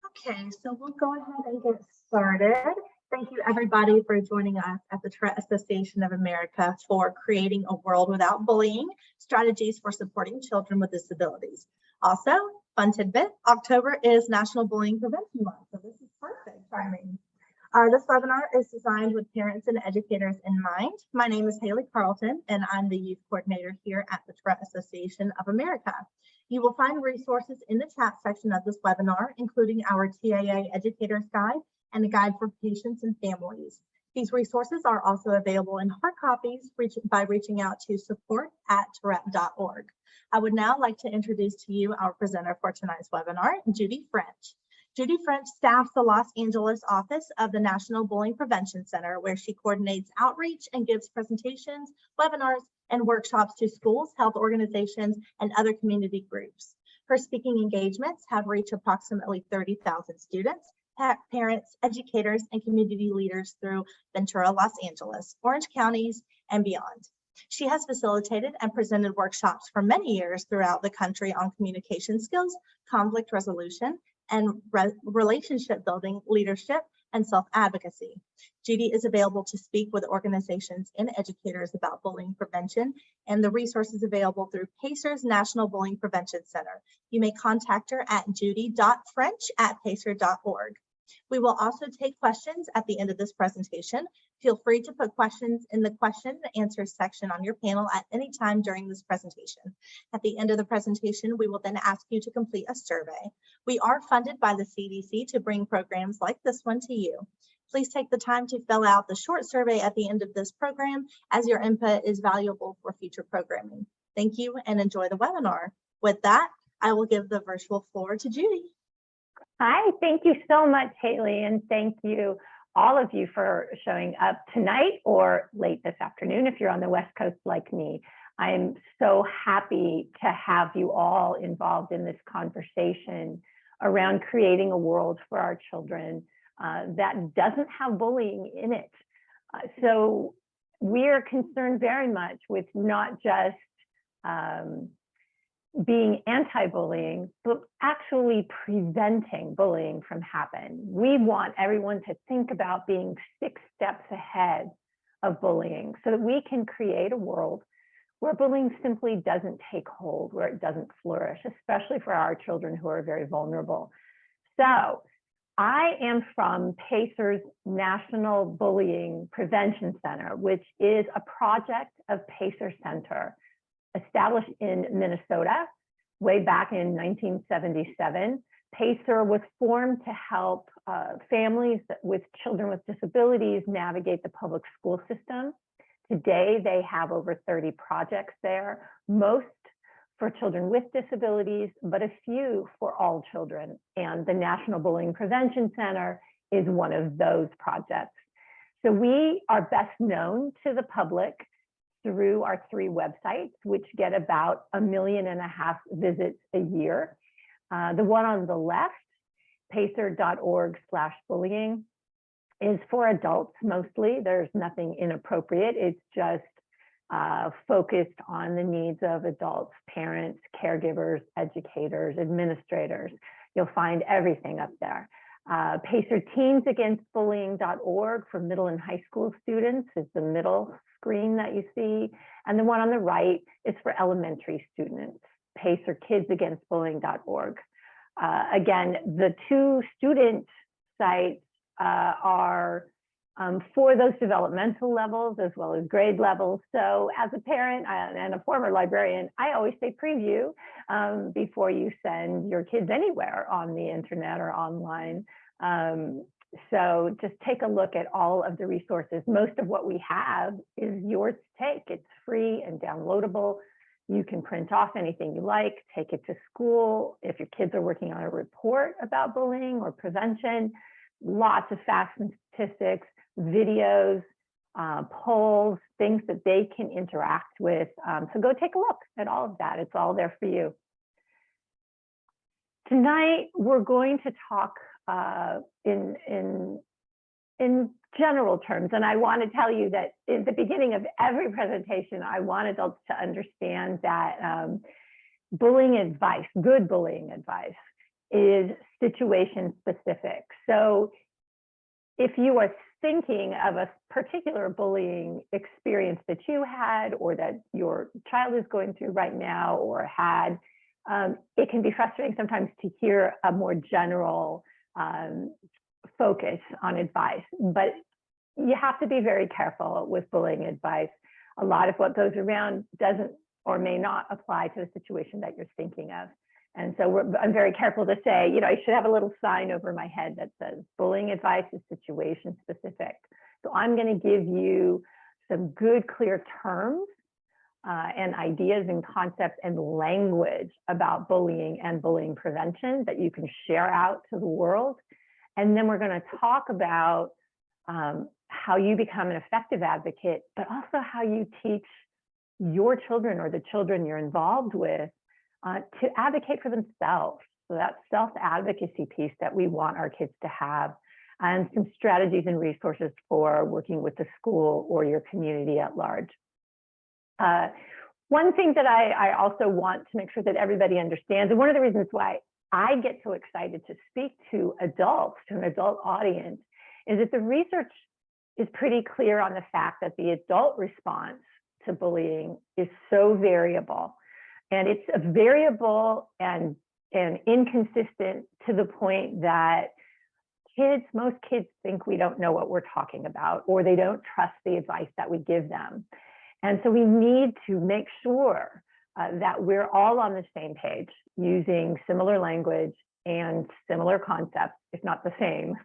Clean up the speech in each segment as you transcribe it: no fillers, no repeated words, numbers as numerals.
Okay, so we'll go ahead and get started. Thank you, everybody, for joining us at the Tourette Association of America for creating a world without bullying, strategies for supporting children with disabilities. Also, fun tidbit, October is National Bullying Prevention Month, so this is perfect timing. This webinar is designed with parents and educators in mind. My name is Haley Carlton, and I'm the youth coordinator here at the Tourette Association of America. You will find resources in the chat section of this webinar, including our TAA Educator's Guide and a guide for patients and families. These resources are also available in hard copies by reaching out to support@tourette.org. I would now like to introduce to you our presenter for tonight's webinar, Judy French. Judy French staffs the Los Angeles office of the National Bullying Prevention Center, where she coordinates outreach and gives presentations, webinars, and workshops to schools, health organizations, and other community groups. Her speaking engagements have reached approximately 30,000 students, parents, educators, and community leaders through Ventura, Los Angeles, Orange counties, and beyond. She has facilitated and presented workshops for many years throughout the country on communication skills, conflict resolution, and relationship building, leadership, and self-advocacy. Judy is available to speak with organizations and educators about bullying prevention and the resources available through PACER's National Bullying Prevention Center. You may contact her at judy.french@pacer.org. We will also take questions at the end of this presentation. Feel free to put questions in the question and answer section on your panel at any time during this presentation. At the end of the presentation, we will then ask you to complete a survey. We are funded by the CDC to bring programs like this one to you. Please take the time to fill out the short survey at the end of this program, as your input is valuable for future programming. Thank you and enjoy the webinar. With that, I will give the virtual floor to Judy. Hi, thank you so much, Haley, and thank you, all of you, for showing up tonight or late this afternoon if you're on the West Coast like me. I'm so happy to have you all involved in this conversation around creating a world for our children that doesn't have bullying in it. So we're concerned very much with not just being anti-bullying, but actually preventing bullying from happening. We want everyone to think about being 6 steps ahead of bullying so that we can create a world where bullying simply doesn't take hold, where it doesn't flourish, especially for our children who are very vulnerable. So I am from PACER's National Bullying Prevention Center, which is a project of PACER Center, established in Minnesota way back in 1977. PACER was formed to help families with children with disabilities navigate the public school system. Today, they have over 30 projects there, most for children with disabilities, but a few for all children. And the National Bullying Prevention Center is one of those projects. So we are best known to the public through our 3 websites, which get about 1.5 million visits a year. The one on the left, pacer.org/bullying, is for adults mostly. There's nothing inappropriate. It's just focused on the needs of adults, parents, caregivers, educators, administrators. You'll find everything up there. PacerTeensAgainstBullying.org for middle and high school students is the middle screen that you see. And the one on the right is for elementary students, PacerKidsAgainstBullying.org. Again, the 2 student sites are for those developmental levels as well as grade levels. So as a parent and a former librarian, I always say preview before you send your kids anywhere on the internet or online. So just take a look at all of the resources. Most of what we have is yours to take. It's free and downloadable. You can print off anything you like, take it to school. If your kids are working on a report about bullying or prevention, lots of facts and statistics, videos, polls, things that they can interact with. So go take a look at all of that. It's all there for you. Tonight, we're going to talk in general terms, and I want to tell you that in the beginning of every presentation, I want adults to understand that bullying advice, good bullying advice, is situation specific. So if you are thinking of a particular bullying experience that you had or that your child is going through right now or had, it can be frustrating sometimes to hear a more general focus on advice, but you have to be very careful with bullying advice. A lot of what goes around doesn't or may not apply to the situation that you're thinking of. And so I'm very careful to say, you know, I should have a little sign over my head that says bullying advice is situation specific. So I'm going to give you some good, clear terms and ideas and concepts and language about bullying and bullying prevention that you can share out to the world. And then we're going to talk about how you become an effective advocate, but also how you teach your children or the children you're involved with to advocate for themselves. So that self-advocacy piece that we want our kids to have, and some strategies and resources for working with the school or your community at large. One thing that I also want to make sure that everybody understands, and one of the reasons why I get so excited to speak to adults, to an adult audience, is that the research is pretty clear on the fact that the adult response to bullying is so variable. And it's a variable and inconsistent to the point that most kids think we don't know what we're talking about, or they don't trust the advice that we give them. And so we need to make sure that we're all on the same page, using similar language and similar concepts, if not the same,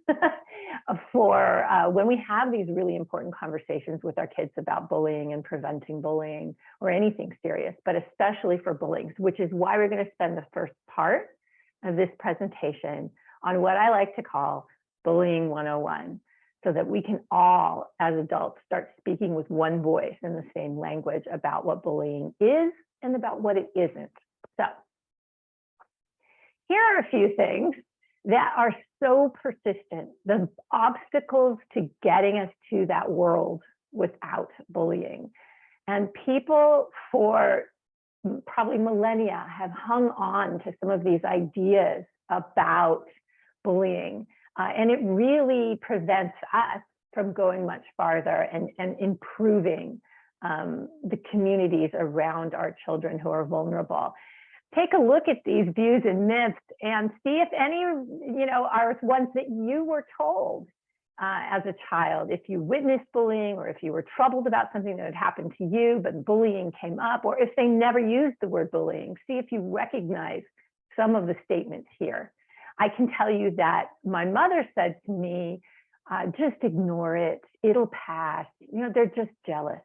for when we have these really important conversations with our kids about bullying and preventing bullying or anything serious, but especially for bullying, which is why we're going to spend the first part of this presentation on what I like to call Bullying 101, so that we can all, as adults, start speaking with one voice in the same language about what bullying is and about what it isn't. So here are a few things that are so persistent, the obstacles to getting us to that world without bullying. And people for probably millennia have hung on to some of these ideas about bullying. And it really prevents us from going much farther and improving the communities around our children who are vulnerable. Take a look at these views and myths and see if any, are ones that you were told as a child. If you witnessed bullying, or if you were troubled about something that had happened to you, but bullying came up, or if they never used the word bullying, see if you recognize some of the statements here. I can tell you that my mother said to me, just ignore it, it'll pass. They're just jealous.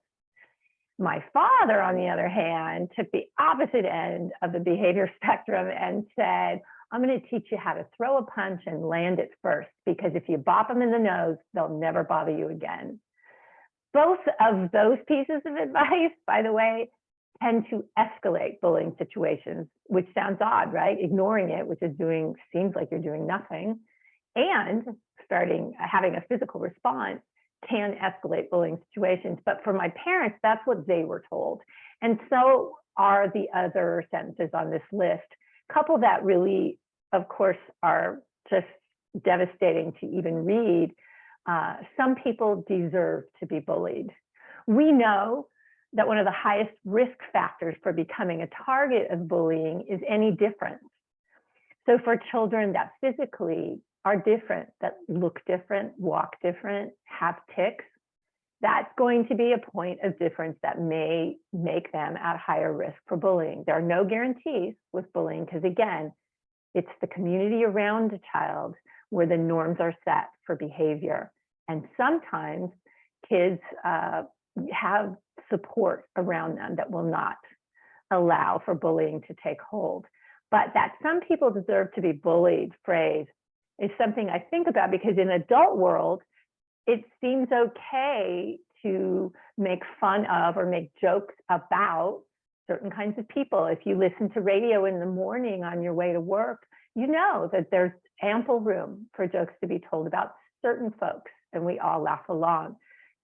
My father, on the other hand, took the opposite end of the behavior spectrum and said, I'm going to teach you how to throw a punch and land it first, because if you bop them in the nose, they'll never bother you again. Both of those pieces of advice, by the way, tend to escalate bullying situations, which sounds odd, right? Ignoring it, which is seems like you're doing nothing, and having a physical response can escalate bullying situations. But for my parents, that's what they were told. And so are the other sentences on this list. Couple that really, of course, are just devastating to even read. Some people deserve to be bullied. We know that one of the highest risk factors for becoming a target of bullying is any difference. So for children that physically are different, that look different, walk different, have tics, that's going to be a point of difference that may make them at higher risk for bullying. There are no guarantees with bullying, because again, it's the community around a child where the norms are set for behavior. And sometimes kids have support around them that will not allow for bullying to take hold. But that some people deserve to be bullied phrase is something I think about, because in adult world, it seems okay to make fun of or make jokes about certain kinds of people. If you listen to radio in the morning on your way to work, you know that there's ample room for jokes to be told about certain folks, and we all laugh along.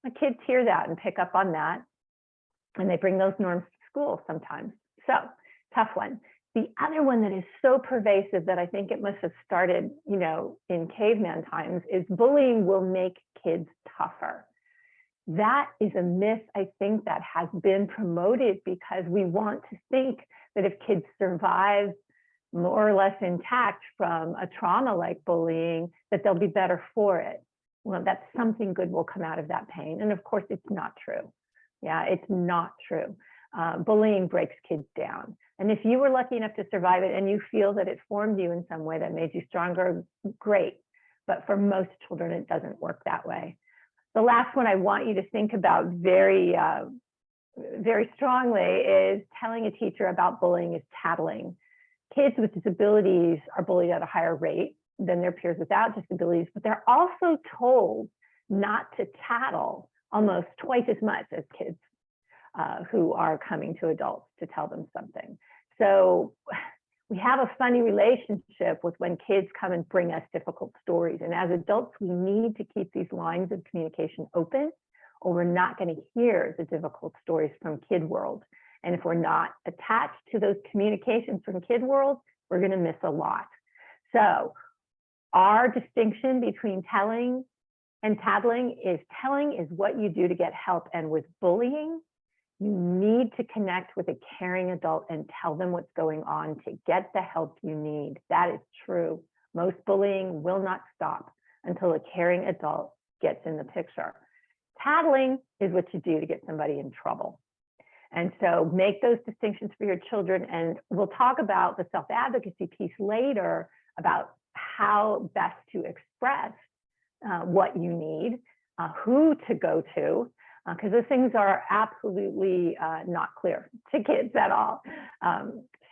My kids hear that and pick up on that, and they bring those norms to school sometimes. So, tough one. The other one that is so pervasive that I think it must have started, in caveman times, is bullying will make kids tougher. That is a myth, I think, that has been promoted because we want to think that if kids survive more or less intact from a trauma like bullying, that they'll be better for it. Well, that something good will come out of that pain. And of course, it's not true. Yeah, it's not true. Bullying breaks kids down. And if you were lucky enough to survive it and you feel that it formed you in some way that made you stronger, great. But for most children, it doesn't work that way. The last one I want you to think about very strongly is telling a teacher about bullying is tattling. Kids with disabilities are bullied at a higher rate than their peers without disabilities, but they're also told not to tattle almost twice as much as kids who are coming to adults to tell them something. So we have a funny relationship with when kids come and bring us difficult stories. And as adults, we need to keep these lines of communication open, or we're not going to hear the difficult stories from kid world. And if we're not attached to those communications from kid world, we're going to miss a lot. So our distinction between telling and tattling is what you do to get help. And with bullying, you need to connect with a caring adult and tell them what's going on to get the help you need. That is true. Most bullying will not stop until a caring adult gets in the picture. Tattling is what you do to get somebody in trouble. And so make those distinctions for your children. And we'll talk about the self-advocacy piece later about how best to express what you need, who to go to, because those things are absolutely not clear to kids at all.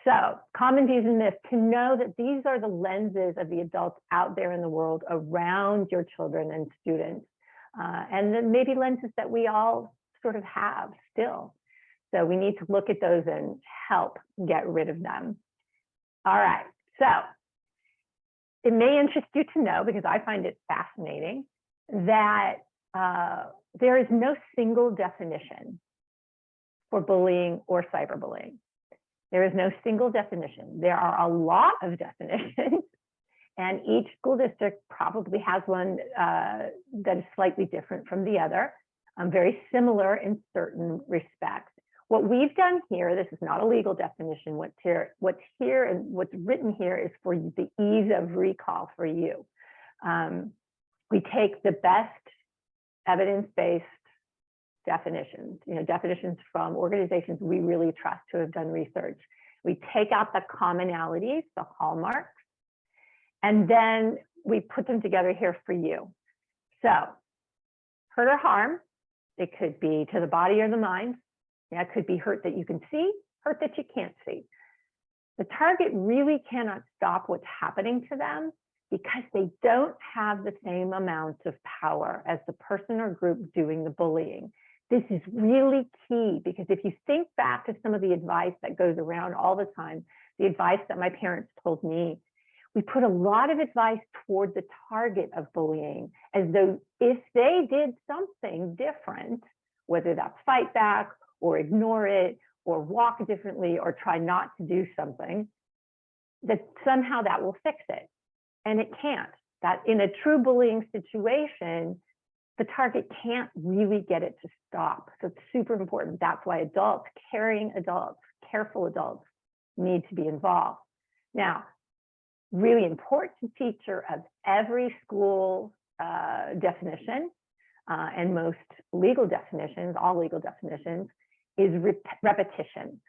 So common views and myths, to know that these are the lenses of the adults out there in the world around your children and students, and then maybe lenses that we all sort of have still. So we need to look at those and help get rid of them. All right, so it may interest you to know, because I find it fascinating, that there is no single definition for bullying or cyberbullying. There is no single definition. There are a lot of definitions, and each school district probably has one that is slightly different from the other, very similar in certain respects. What we've done here, this is not a legal definition. What's here and what's written here is for the ease of recall for you. We take the best evidence-based definitions, definitions from organizations we really trust who have done research. We take out the commonalities, the hallmarks, and then we put them together here for you. So, hurt or harm, it could be to the body or the mind. Yeah, it could be hurt that you can see, hurt that you can't see. The target really cannot stop what's happening to them because they don't have the same amount of power as the person or group doing the bullying. This is really key, because if you think back to some of the advice that goes around all the time, the advice that my parents told me, we put a lot of advice toward the target of bullying, as though if they did something different, whether that's fight back or ignore it or walk differently or try not to do something, that somehow that will fix it. And it can't. That in a true bullying situation, the target can't really get it to stop. So it's super important. That's why adults, caring adults, careful adults need to be involved. Now, really important feature of every school definition and most legal definitions, all legal definitions, is repetition.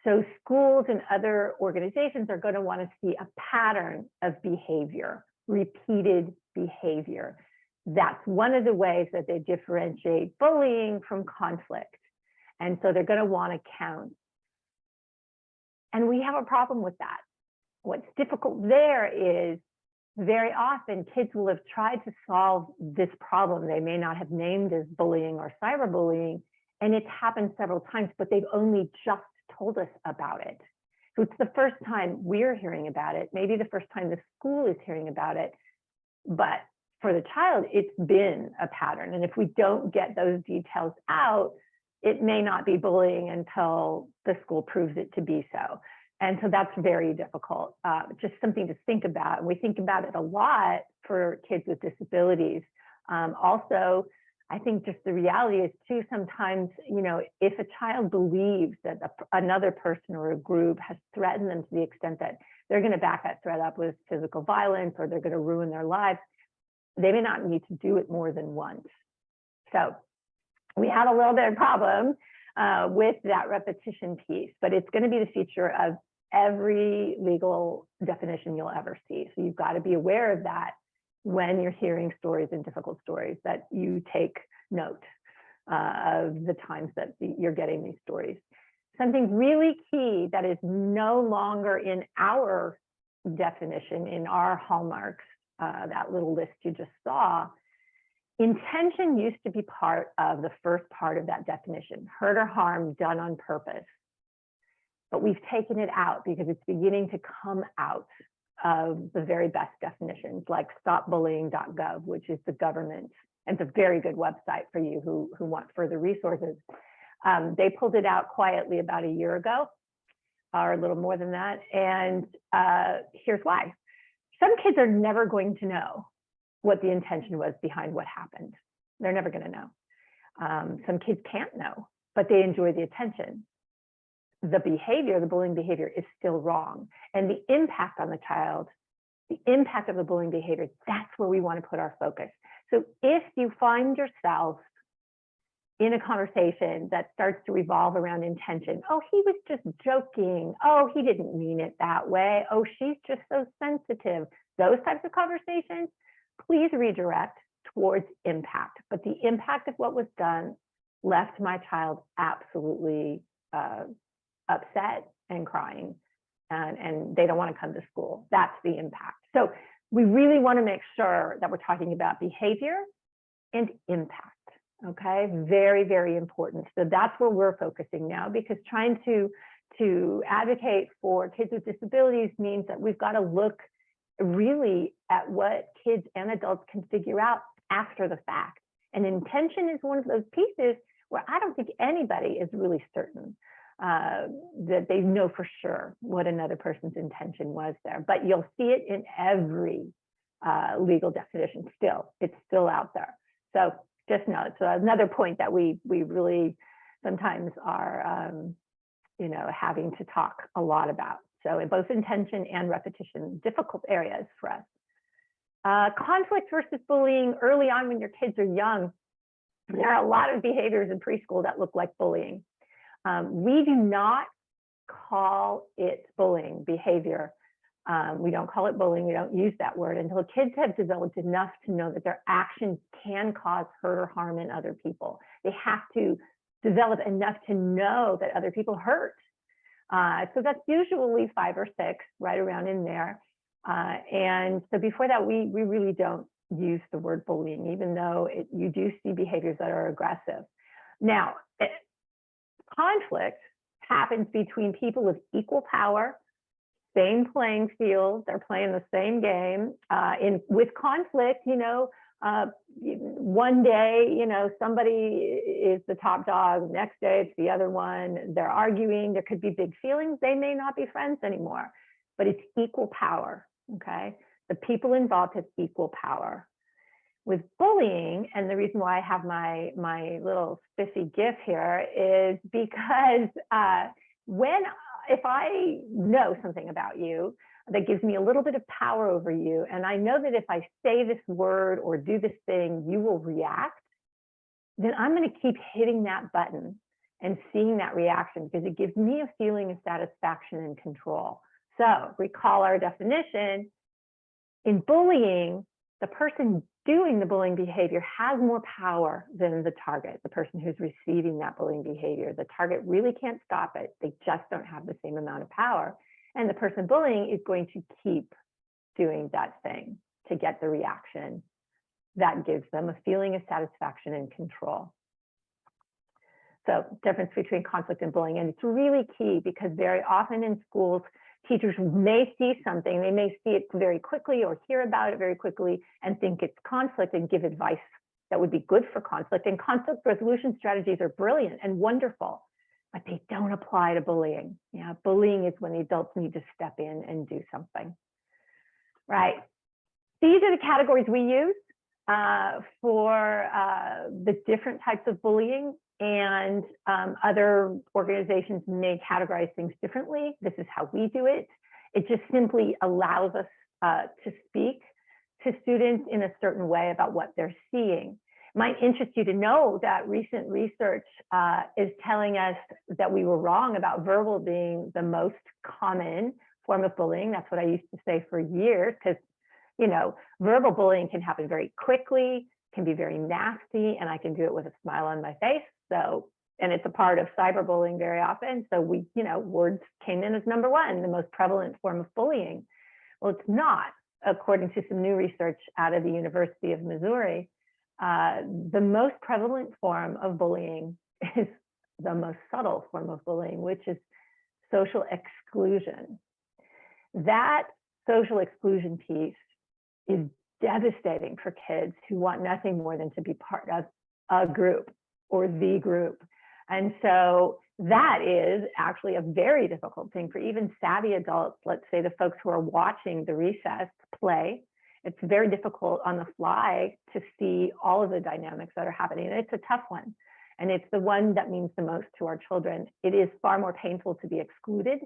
So schools and other organizations are going to want to see a pattern of behavior, repeated behavior. That's one of the ways that they differentiate bullying from conflict. And so they're going to want to count. And we have a problem with that. What's difficult there is very often kids will have tried to solve this problem they may not have named as bullying or cyberbullying, and it's happened several times, but they've only just told us about it. So it's the first time we're hearing about it, maybe the first time the school is hearing about it, but for the child, it's been a pattern. And if we don't get those details out, it may not be bullying until the school proves it to be so. And so that's very difficult, just something to think about. And we think about it a lot for kids with disabilities. Also, I think just the reality is too, sometimes, you know, if a child believes that another person or a group has threatened them to the extent that they're going to back that threat up with physical violence, or they're going to ruin their lives, they may not need to do it more than once. So we have a little bit of problem with that repetition piece, but it's going to be the feature of every legal definition you'll ever see. So you've got to be aware of that when you're hearing stories and difficult stories, that you take note of the times that you're getting these stories. Something really key that is no longer in our definition, in our hallmarks, that little list you just saw, intention used to be part of the first part of that definition, hurt or harm done on purpose. But we've taken it out because it's beginning to come out of the very best definitions, like stopbullying.gov, which is the government, and it's a very good website for you who want further resources. They pulled it out quietly about a year ago, or a little more than that. And here's why. Some kids are never going to know what the intention was behind what happened. They're never going to know. Some kids can't know, but they enjoy the attention. The behavior, the bullying behavior, is still wrong. And the impact on the child, the impact of the bullying behavior, that's where we want to put our focus. So if you find yourself in a conversation that starts to revolve around intention, oh, he was just joking, oh, he didn't mean it that way, oh, she's just so sensitive, those types of conversations, please redirect towards impact. But the impact of what was done left my child absolutely upset and crying, and they don't want to come to school. That's the impact. So we really want to make sure that we're talking about behavior and impact. Okay, very, very important. So that's where we're focusing now, because trying to advocate for kids with disabilities means that we've got to look really at what kids and adults can figure out after the fact. And intention is one of those pieces where I don't think anybody is really certain that they know for sure what another person's intention was there. But you'll see it in every legal definition still. It's still out there. So just know it's another point that we really sometimes are having to talk a lot about. So in both intention and repetition, difficult areas for us. Conflict versus bullying. Early on when your kids are young, there are a lot of behaviors in preschool that look like bullying. We do not call it bullying behavior. We don't call it bullying. We don't use that word until kids have developed enough to know that their actions can cause hurt or harm in other people. They have to develop enough to know that other people hurt. So that's usually 5 or 6, right around in there. And so before that, we really don't use the word bullying, even though you do see behaviors that are aggressive. Now, conflict happens between people with equal power, same playing field, they're playing the same game. With conflict, one day, somebody is the top dog, next day it's the other one, they're arguing, there could be big feelings, they may not be friends anymore, but it's equal power, okay? The people involved have equal power. With bullying, and the reason why I have my little spiffy gif here is because if I know something about you that gives me a little bit of power over you, and I know that if I say this word or do this thing, you will react, then I'm going to keep hitting that button and seeing that reaction because it gives me a feeling of satisfaction and control. So recall our definition. In bullying, the person doing the bullying behavior has more power than the target, the person who's receiving that bullying behavior. The target really can't stop it. They just don't have the same amount of power. And the person bullying is going to keep doing that thing to get the reaction that gives them a feeling of satisfaction and control. So difference between conflict and bullying. And it's really key because very often in schools, teachers may see something, they may see it very quickly or hear about it very quickly and think it's conflict and give advice that would be good for conflict. And conflict resolution strategies are brilliant and wonderful. but they don't apply to bullying. Yeah, bullying is when the adults need to step in and do something. Right. These are the categories we use for the different types of bullying, and other organizations may categorize things differently. This is how we do it. It just simply allows us to speak to students in a certain way about what they're seeing. It might interest you to know that recent research is telling us that we were wrong about verbal being the most common form of bullying. That's what I used to say for years, because, you know, verbal bullying can happen very quickly, can be very nasty, and I can do it with a smile on my face. So, and it's a part of cyberbullying very often. So we, you know, words came in as number one, the most prevalent form of bullying. Well, it's not, according to some new research out of the University of Missouri. The most prevalent form of bullying is the most subtle form of bullying, which is social exclusion. That social exclusion piece is devastating for kids who want nothing more than to be part of a group or the group. And so that is actually a very difficult thing for even savvy adults, let's say the folks who are watching the recess play. It's very difficult on the fly to see all of the dynamics that are happening. And it's a tough one. And it's the one that means the most to our children. It is far more painful to be excluded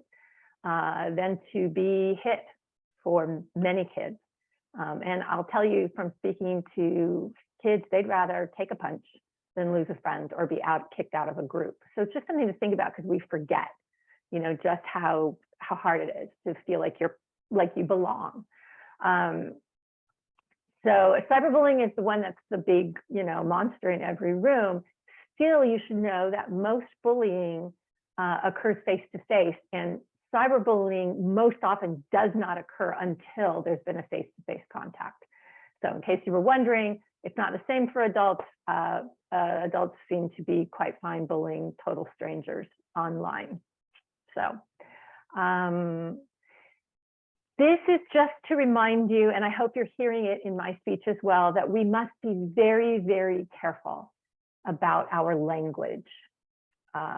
than to be hit for many kids. And I'll tell you from speaking to kids, they'd rather take a punch than lose a friend or be kicked out of a group. So it's just something to think about, because we forget, you know, just how hard it is to feel like you belong. So cyberbullying is the one that's the big, you know, monster in every room. Still, you should know that most bullying occurs face to face, and cyberbullying most often does not occur until there's been a face-to-face contact. So in case you were wondering, it's not the same for adults. Adults seem to be quite fine bullying total strangers online. So this is just to remind you, and I hope you're hearing it in my speech as well, that we must be very, very careful about our language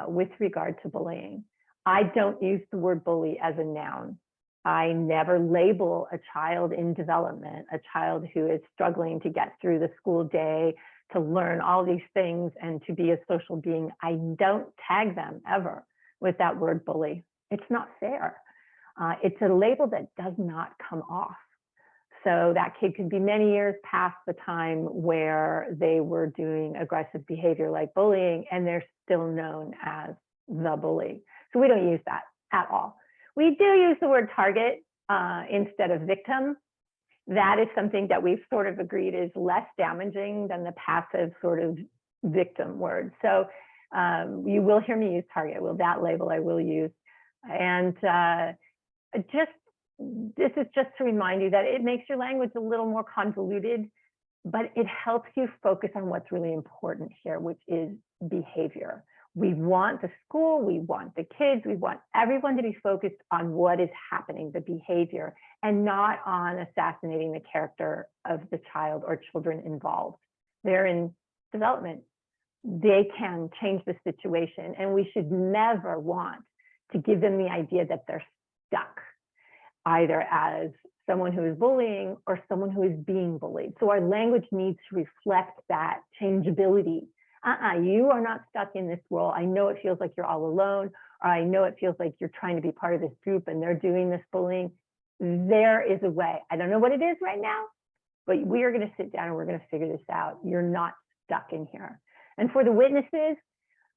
with regard to bullying. I don't use the word bully as a noun. I never label a child in development, a child who is struggling to get through the school day, to learn all these things and to be a social being. I don't tag them ever with that word bully. It's not fair. It's a label that does not come off. So that kid could be many years past the time where they were doing aggressive behavior like bullying, and they're still known as the bully. So we don't use that at all. We do use the word target instead of victim. That is something that we've sort of agreed is less damaging than the passive sort of victim word. So you will hear me use target. Well, that label I will use. And this is just to remind you that it makes your language a little more convoluted, but it helps you focus on what's really important here, which is behavior. We want the school, we want the kids, we want everyone to be focused on what is happening, the behavior, and not on assassinating the character of the child or children involved. They're in development. They can change the situation, and we should never want to give them the idea that they're stuck, either as someone who is bullying or someone who is being bullied. So our language needs to reflect that changeability. You are not stuck in this role. I know it feels like you're all alone, or I know it feels like you're trying to be part of this group and they're doing this bullying. There is a way. I don't know what it is right now, but we are going to sit down and we're going to figure this out. You're not stuck in here. And for the witnesses,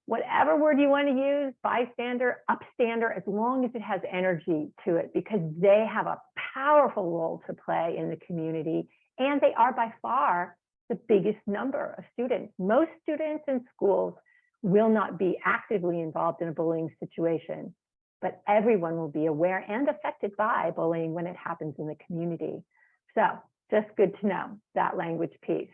whatever word you want to use, bystander, upstander, as long as it has energy to it, because they have a powerful role to play in the community, and they are by far the biggest number of students. Most students in schools will not be actively involved in a bullying situation, but everyone will be aware and affected by bullying when it happens in the community. So just good to know that language piece.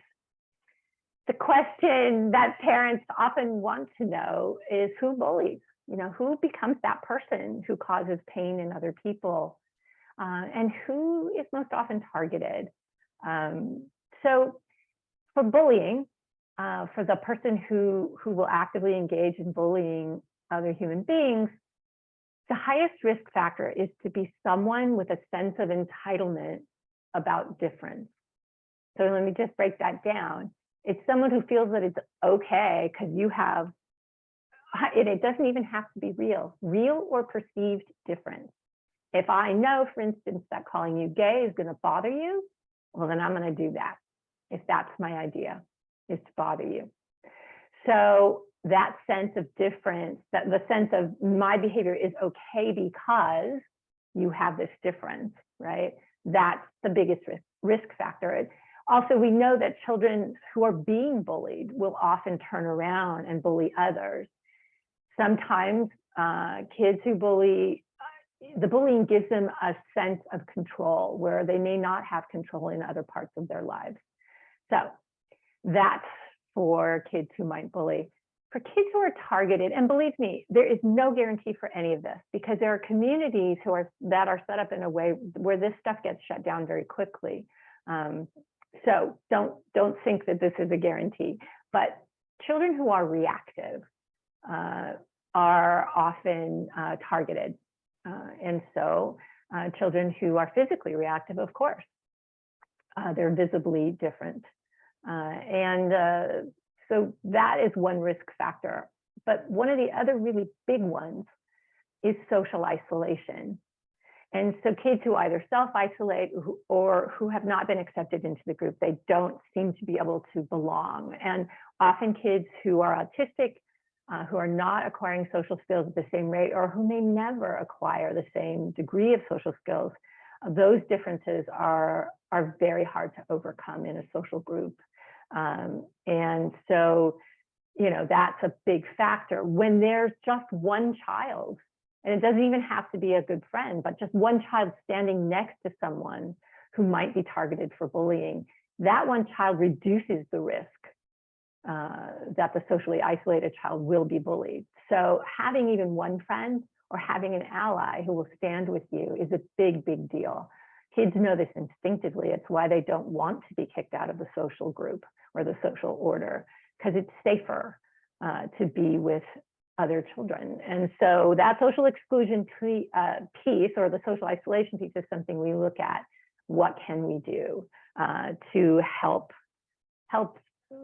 The question that parents often want to know is who bullies? You know, who becomes that person who causes pain in other people, and who is most often targeted? So for bullying, for the person who will actively engage in bullying, other human beings, the highest risk factor is to be someone with a sense of entitlement about difference. So let me just break that down. It's someone who feels that it's okay because you have, and it doesn't even have to be real or perceived difference. If I know, for instance, that calling you gay is going to bother you, well, then I'm going to do that. If that's my idea, is to bother you. So that sense of difference, that the sense of my behavior is okay because you have this difference, right? That's the biggest risk factor. Also, we know that children who are being bullied will often turn around and bully others. Sometimes kids who bully, the bullying gives them a sense of control where they may not have control in other parts of their lives. So that's for kids who might bully. For kids who are targeted, and believe me, there is no guarantee for any of this because there are communities that are set up in a way where this stuff gets shut down very quickly. So don't think that this is a guarantee, but children who are reactive are often targeted. And so children who are physically reactive, of course, they're visibly different. So that is one risk factor. But one of the other really big ones is social isolation. And so kids who either self-isolate or who have not been accepted into the group, they don't seem to be able to belong. And often kids who are autistic, who are not acquiring social skills at the same rate, or who may never acquire the same degree of social skills, those differences are very hard to overcome in a social group. And so, you know, that's a big factor. When there's just one child, and it doesn't even have to be a good friend, but just one child standing next to someone who might be targeted for bullying, that one child reduces the risk that the socially isolated child will be bullied. So having even one friend or having an ally who will stand with you is a big, big deal. Kids know this instinctively. It's why they don't want to be kicked out of the social group or the social order, because it's safer to be with other children. And so that social exclusion piece, or the social isolation piece, is something we look at. What can we do to help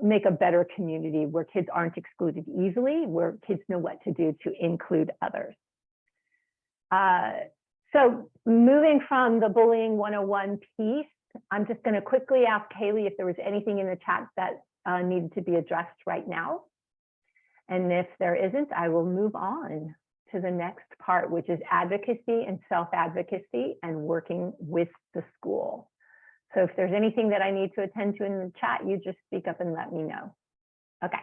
make a better community where kids aren't excluded easily, where kids know what to do to include others? So moving from the bullying 101 piece, I'm just going to quickly ask Kaylee if there was anything in the chat that needed to be addressed right now. And if there isn't, I will move on to the next part, which is advocacy and self-advocacy and working with the school. So if there's anything that I need to attend to in the chat, you just speak up and let me know. Okay.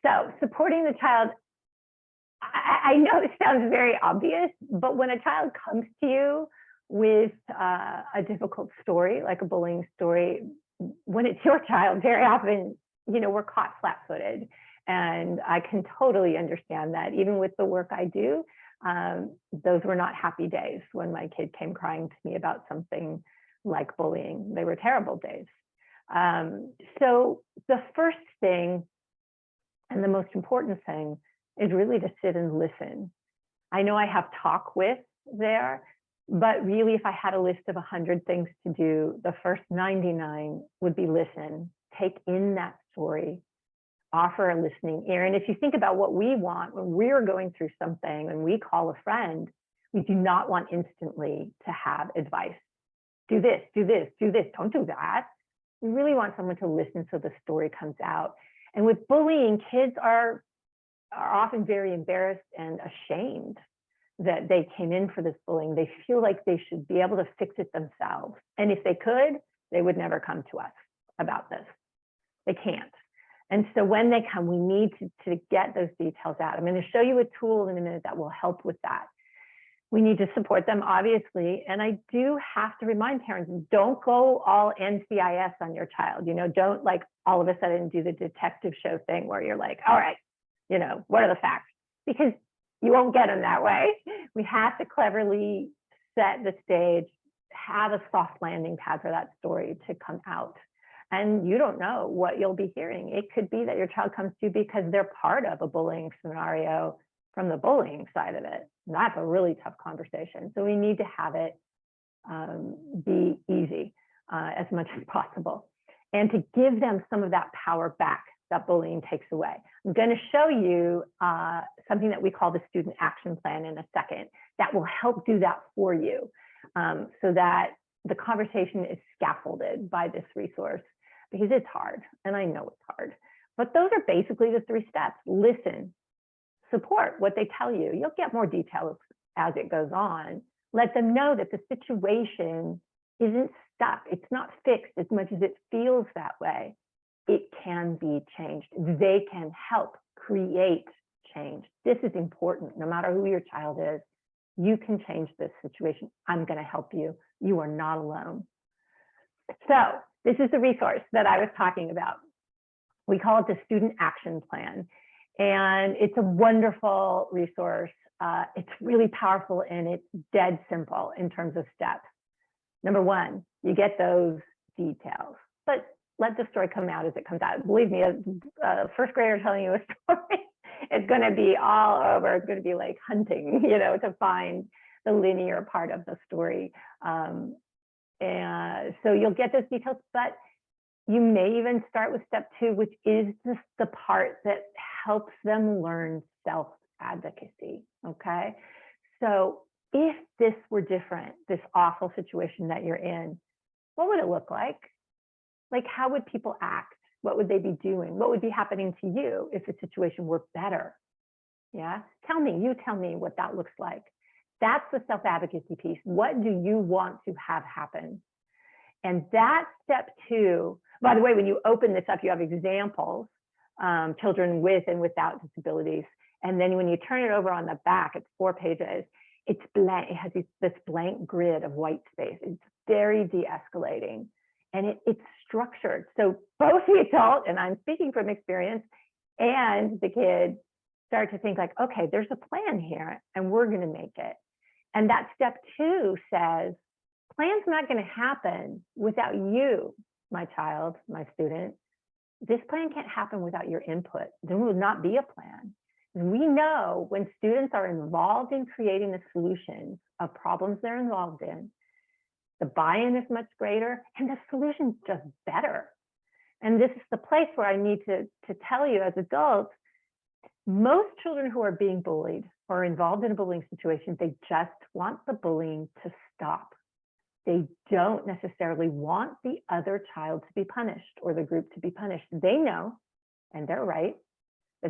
So supporting the child, I know this sounds very obvious, but when a child comes to you with a difficult story, like a bullying story, when it's your child, very often, you know, we're caught flat-footed. And I can totally understand that. Even with the work I do, those were not happy days when my kid came crying to me about something like bullying. They were terrible days. So the first thing and the most important thing is really to sit and listen. I know I have talk with there, but really if I had a list of 100 things to do, the first 99 would be listen, take in that story, offer a listening ear. And if you think about what we want when we're going through something and we call a friend, we do not want instantly to have advice. Do this, do this, do this, don't do that. We really want someone to listen so the story comes out. And with bullying, kids are often very embarrassed and ashamed that they came in for this bullying. They feel like they should be able to fix it themselves. And if they could, they would never come to us about this. They can't. And so when they come, we need to get those details out. I'm going to show you a tool in a minute that will help with that. We need to support them, obviously. And I do have to remind parents, don't go all NCIS on your child. You know, don't like all of a sudden do the detective show thing where you're like, all right, you know, what are the facts? Because you won't get them that way. We have to cleverly set the stage, have a soft landing pad for that story to come out. And you don't know what you'll be hearing. It could be that your child comes to you because they're part of a bullying scenario from the bullying side of it. And that's a really tough conversation. So we need to have it be easy as much as possible, and to give them some of that power back that bullying takes away. I'm going to show you something that we call the student action plan in a second that will help do that for you, so that the conversation is scaffolded by this resource, because it's hard, and I know it's hard. But those are basically the 3 steps. Listen, support what they tell you. You'll get more details as it goes on. Let them know that the situation isn't stuck. It's not fixed as much as it feels that way. It can be changed. They can help create change. This is important. No matter who your child is, you can change this situation. I'm going to help you. You are not alone. So this is the resource that I was talking about. We call it the Student Action Plan. And it's a wonderful resource. It's really powerful, and it's dead simple in terms of steps. Number 1, you get those details, but let the story come out as it comes out. Believe me, a first grader telling you a story is going to be all over. It's going to be like hunting, to find the linear part of the story. And so you'll get those details, but you may even start with step 2, which is just the part that helps them learn self-advocacy, okay? So if this were different, this awful situation that you're in, what would it look like? Like, how would people act? What would they be doing? What would be happening to you if the situation were better? Yeah, you tell me what that looks like. That's the self-advocacy piece. What do you want to have happen? And that step 2, by the way, when you open this up, you have examples, children with and without disabilities. And then when you turn it over on the back, it's 4 pages. It's blank. It has this blank grid of white space. It's very de-escalating, and it's structured. So both the adult, and I'm speaking from experience, and the kid start to think like, okay, there's a plan here, and we're going to make it. And that step 2 says, plan's not going to happen without you, my child, my student. This plan can't happen without your input. There will not be a plan. We know when students are involved in creating the solutions of problems they're involved in, the buy-in is much greater and the solution's just better. And this is the place where I need to tell you as adults, most children who are being bullied or involved in a bullying situation, they just want the bullying to stop. They don't necessarily want the other child to be punished or the group to be punished. They know, and they're right,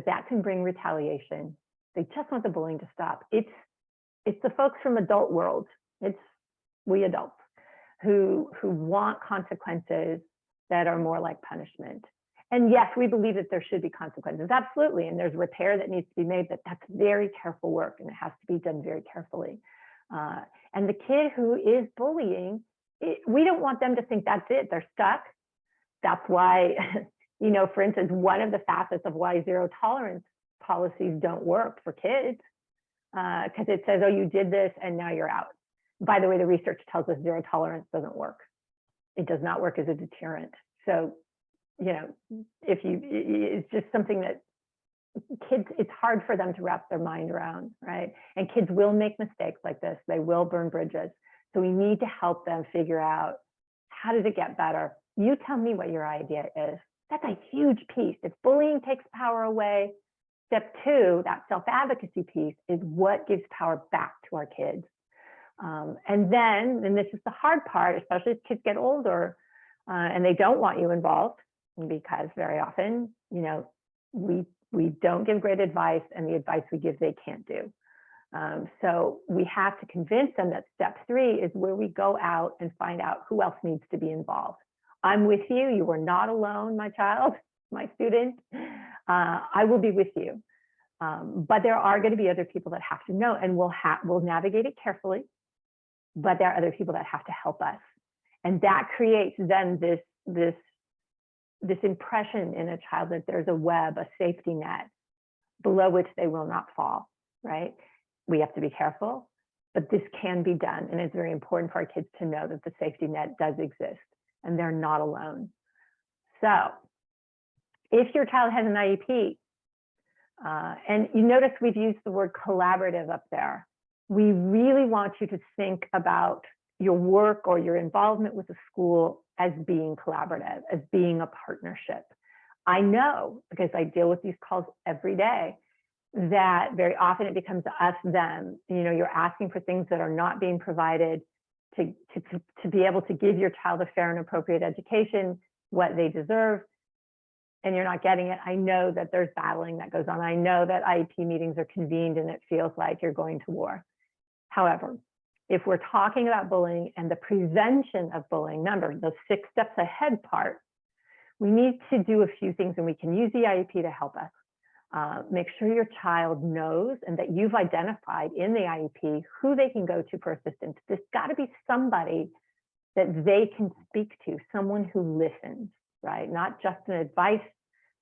that can bring retaliation. They just want the bullying to stop. It's the folks from adult world. It's we adults who want consequences that are more like punishment. And yes, we believe that there should be consequences, absolutely. And there's repair that needs to be made, but that's very careful work, and it has to be done very carefully. And the kid who is bullying, we don't want them to think that's it, they're stuck. That's why, for instance, one of the facets of why zero tolerance policies don't work for kids, because it says, oh, you did this and now you're out. By the way, the research tells us zero tolerance doesn't work. It does not work as a deterrent. So, it's just something that kids, it's hard for them to wrap their mind around, right? And kids will make mistakes like this. They will burn bridges. So we need to help them figure out, how does it get better? You tell me what your idea is. That's a huge piece. If bullying takes power away, step 2, that self-advocacy piece, is what gives power back to our kids. And this is the hard part, especially as kids get older and they don't want you involved, because very often, we don't give great advice, and the advice we give they can't do. So we have to convince them that step 3 is where we go out and find out who else needs to be involved. I'm with you. You are not alone, my child, my student. I will be with you. But there are going to be other people that have to know, and we'll navigate it carefully. But there are other people that have to help us. And that creates then this impression in a child that there's a web, a safety net below which they will not fall, right? We have to be careful, but this can be done. And it's very important for our kids to know that the safety net does exist and they're not alone. So if your child has an IEP, and you notice we've used the word collaborative up there, we really want you to think about your work or your involvement with the school as being collaborative, as being a partnership. I know, because I deal with these calls every day, that very often it becomes us, them. You know, you're asking for things that are not being provided to be able to give your child a fair and appropriate education, what they deserve, and you're not getting it. I know that there's battling that goes on. I know that IEP meetings are convened and it feels like you're going to war. However, if we're talking about bullying and the prevention of bullying, remember the 6 steps ahead part, we need to do a few things, and we can use the IEP to help us. Make sure your child knows and that you've identified in the IEP who they can go to for assistance. There's got to be somebody that they can speak to, someone who listens, right? Not just an advice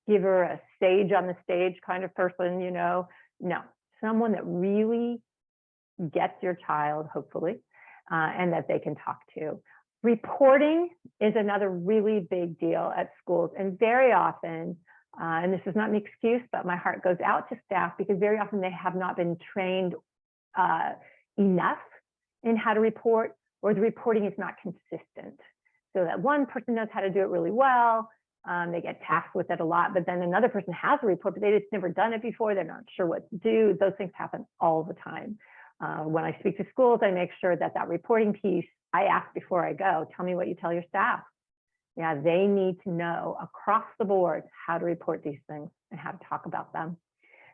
giver, a sage on the stage kind of person, you know. No, someone that really gets your child, hopefully, and that they can talk to. Reporting is another really big deal at schools, and very often, and this is not an excuse, but my heart goes out to staff because very often they have not been trained enough in how to report, or the reporting is not consistent. So that one person knows how to do it really well, they get tasked with it a lot, but then another person has a report, but they've just never done it before, they're not sure what to do. Those things happen all the time. When I speak to schools, I make sure that that reporting piece, I ask before I go, tell me what you tell your staff. Yeah, they need to know across the board how to report these things and how to talk about them.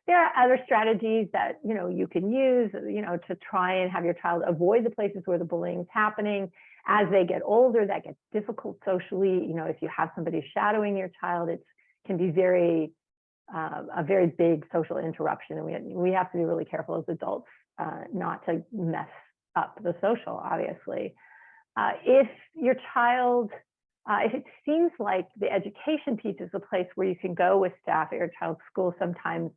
There are other strategies that you can use, to try and have your child avoid the places where the bullying is happening. As they get older, that gets difficult socially. If you have somebody shadowing your child, it can be a very big social interruption, and we have to be really careful as adults not to mess up the social, obviously. If your child, if it seems like the education piece is a place where you can go with staff at your child's school, sometimes,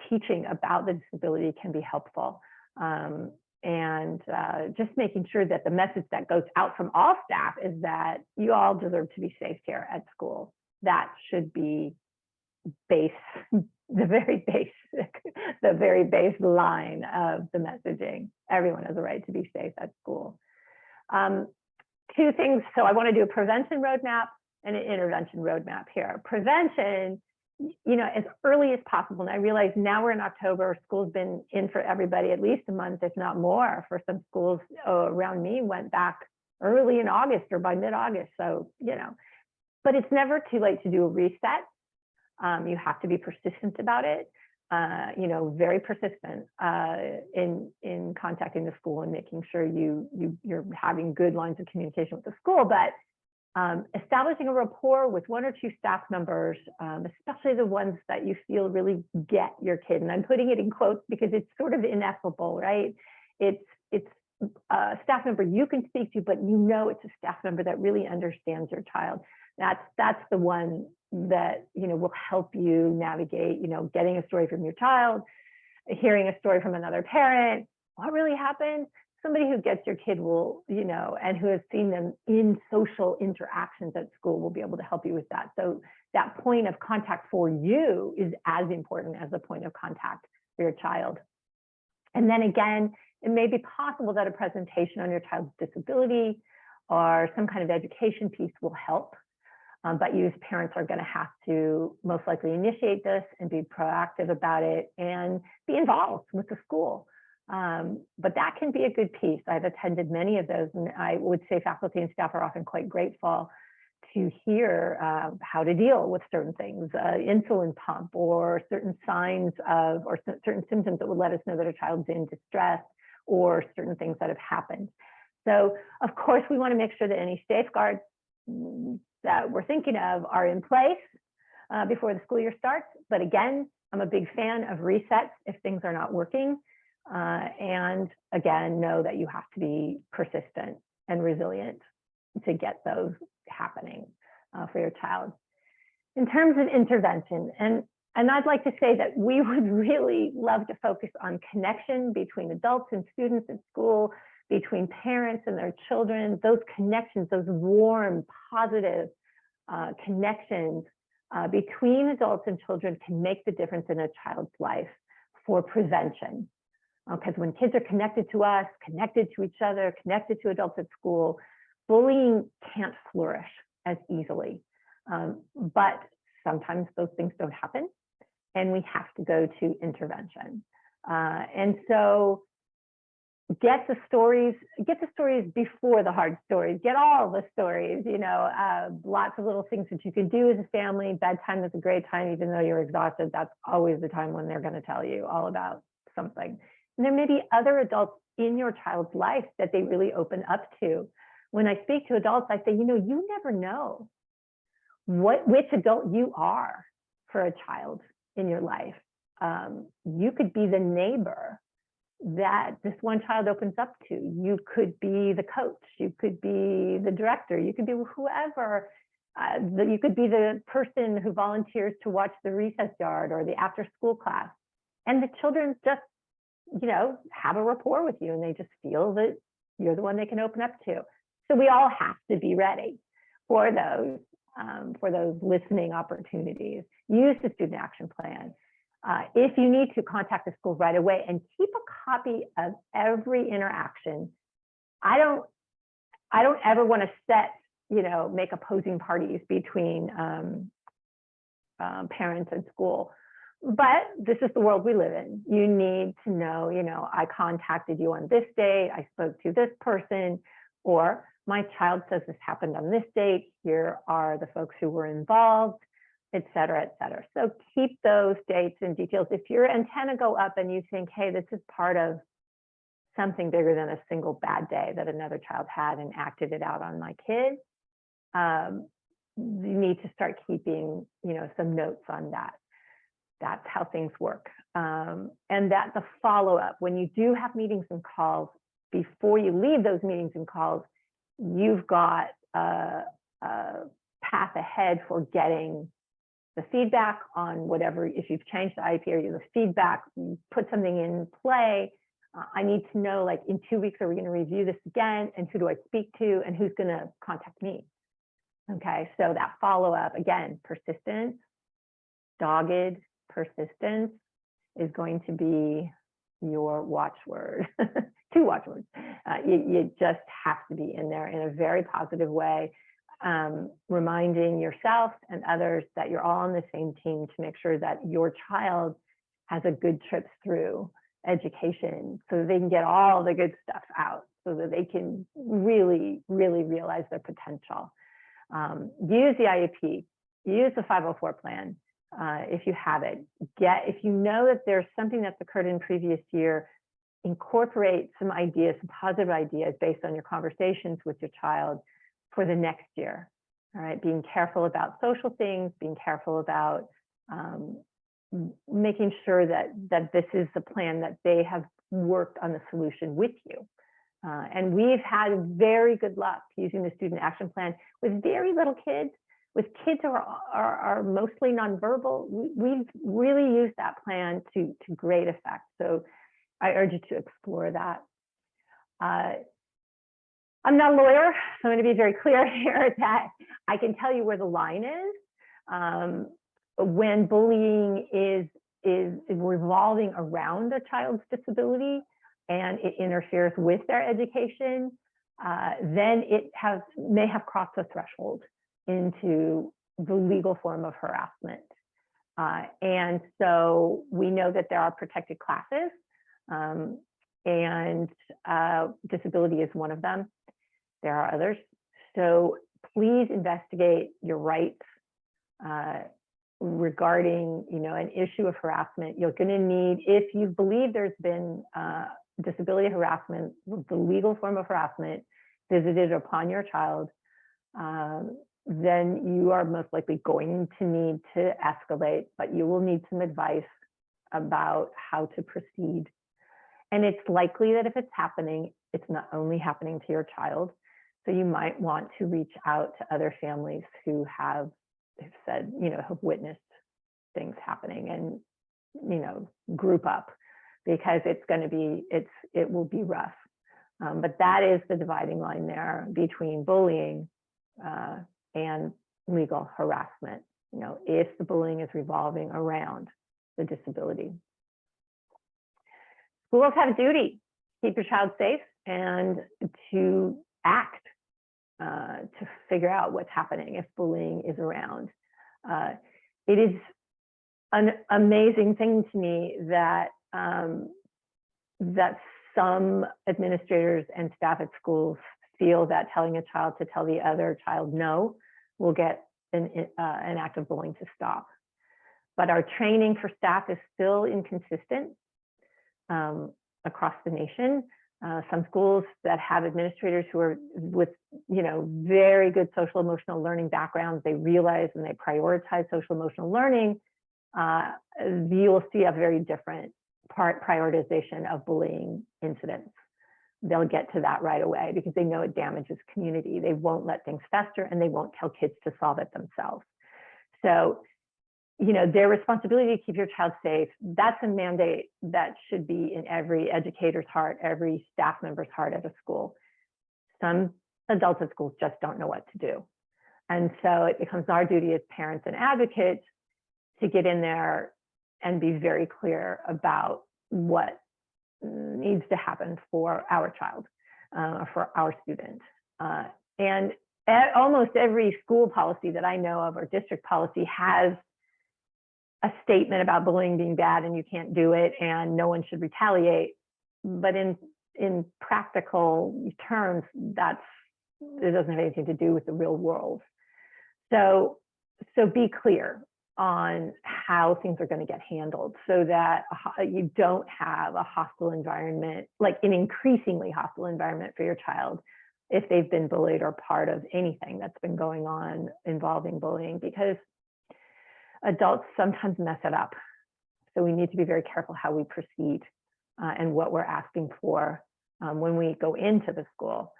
teaching about the disability can be helpful. And just making sure that the message that goes out from all staff is that you all deserve to be safe here at school. That should be the very baseline of the messaging. Everyone has a right to be safe at school. 2 things. So I want to do a prevention roadmap and an intervention roadmap here. Prevention, as early as possible. And I realize now we're in October, school's been in for everybody at least a month, if not more. For some schools around me went back early in August or by mid-August. So, but it's never too late to do a reset. You have to be persistent about it, very persistent in contacting the school and making sure you're having good lines of communication with the school. But establishing a rapport with 1 or 2 staff members, especially the ones that you feel really get your kid. And I'm putting it in quotes because it's sort of ineffable, right? It's a staff member you can speak to, but it's a staff member that really understands your child. That's the one that will help you navigate, getting a story from your child, hearing a story from another parent. What really happened? Somebody who gets your kid will, and who has seen them in social interactions at school will be able to help you with that. So that point of contact for you is as important as the point of contact for your child. And then again, it may be possible that a presentation on your child's disability or some kind of education piece will help. But you as parents are going to have to most likely initiate this and be proactive about it and be involved with the school. But that can be a good piece. I've attended many of those, and I would say faculty and staff are often quite grateful to hear how to deal with certain things, insulin pump, or certain signs of, or certain symptoms that would let us know that a child's in distress, or certain things that have happened. So, of course, we want to make sure that any safeguards that we're thinking of are in place before the school year starts. But again, I'm a big fan of resets if things are not working. And again, know that you have to be persistent and resilient to get those happening for your child. In terms of intervention, and I'd like to say that we would really love to focus on connection between adults and students at school, between parents and their children, those connections, those warm, positive connections between adults and children can make the difference in a child's life for prevention. Because when kids are connected to us, connected to each other, connected to adults at school, bullying can't flourish as easily. But sometimes those things don't happen, and we have to go to intervention. And so get the stories before the hard stories. Get all the stories, lots of little things that you can do as a family. Bedtime is a great time, even though you're exhausted. That's always the time when they're going to tell you all about something. And there may be other adults in your child's life that they really open up to. When I speak to adults, I say, you never know which adult you are for a child in your life. You could be the neighbor that this one child opens up to. You could be the coach, you could be the director, you could be whoever, you could be the person who volunteers to watch the recess yard or the after school class. And the children just, have a rapport with you, and they just feel that you're the one they can open up to. So we all have to be ready for those listening opportunities. Use the student action plan. If you need to, contact the school right away and keep a copy of every interaction. I don't ever want to make opposing parties between parents and school, but this is the world we live in. You need to know, I contacted you on this date, I spoke to this person, or my child says this happened on this date, here are the folks who were involved, et cetera, et cetera. So keep those dates and details. If your antenna go up and you think, hey, this is part of something bigger than a single bad day that another child had and acted it out on my kid, you need to start keeping, some notes on that. That's how things work. And that the follow-up, when you do have meetings and calls, before you leave those meetings and calls, you've got a path ahead for getting the feedback on whatever, if you've changed the IEP or you have feedback, you put something in play. I need to know, like, in 2 weeks, are we going to review this again? And who do I speak to? And who's going to contact me? Okay, so that follow-up, again, persistence, dogged persistence is going to be your watchword. 2 watchwords. You just have to be in there in a very positive way, reminding yourself and others that you're all on the same team to make sure that your child has a good trip through education so that they can get all the good stuff out, so that they can really, really realize their potential. Use the IEP, use the 504 plan if you have it. If you know that there's something that's occurred in previous year, incorporate some ideas, some positive ideas based on your conversations with your child for the next year. All right, being careful about social things, being careful about making sure that this is the plan, that they have worked on the solution with you. And we've had very good luck using the student action plan with very little kids, with kids who are mostly nonverbal. We've really used that plan to great effect. So I urge you to explore that. I'm not a lawyer, so I'm going to be very clear here that I can tell you where the line is. When bullying is revolving around a child's disability and it interferes with their education, then it may have crossed a threshold into the legal form of harassment. And so we know that there are protected classes, and disability is one of them. There are others. So please investigate your rights regarding, an issue of harassment. You're going to need, if you believe there's been disability harassment, the legal form of harassment visited upon your child, then you are most likely going to need to escalate, but you will need some advice about how to proceed. And it's likely that if it's happening, it's not only happening to your child. So you might want to reach out to other families who have said, have witnessed things happening, and, group up, because it's going to be, it will be rough. But that is the dividing line there between bullying and, legal harassment, if the bullying is revolving around the disability. Schools have a duty to keep your child safe and to act to figure out what's happening if bullying is around. It is an amazing thing to me that that some administrators and staff at schools feel that telling a child to tell the other child no will get an act of bullying to stop. But our training for staff is still inconsistent across the nation. Some schools that have administrators who are with, very good social emotional learning backgrounds, they realize and they prioritize social emotional learning, you will see a very different prioritization of bullying incidents. They'll get to that right away because they know it damages community. They won't let things fester and they won't tell kids to solve it themselves. So, their responsibility to keep your child safe, that's a mandate that should be in every educator's heart, every staff member's heart at a school. Some adults at schools just don't know what to do. And so it becomes our duty as parents and advocates to get in there and be very clear about what needs to happen for our child, for our student. And almost every school policy that I know of or district policy has a statement about bullying being bad and you can't do it and no one should retaliate. But in practical terms, it doesn't have anything to do with the real world. So be clear on how things are going to get handled so that you don't have a hostile environment, like an increasingly hostile environment for your child if they've been bullied or part of anything that's been going on involving bullying, because adults sometimes mess it up. So we need to be very careful how we proceed and what we're asking for when we go into the school.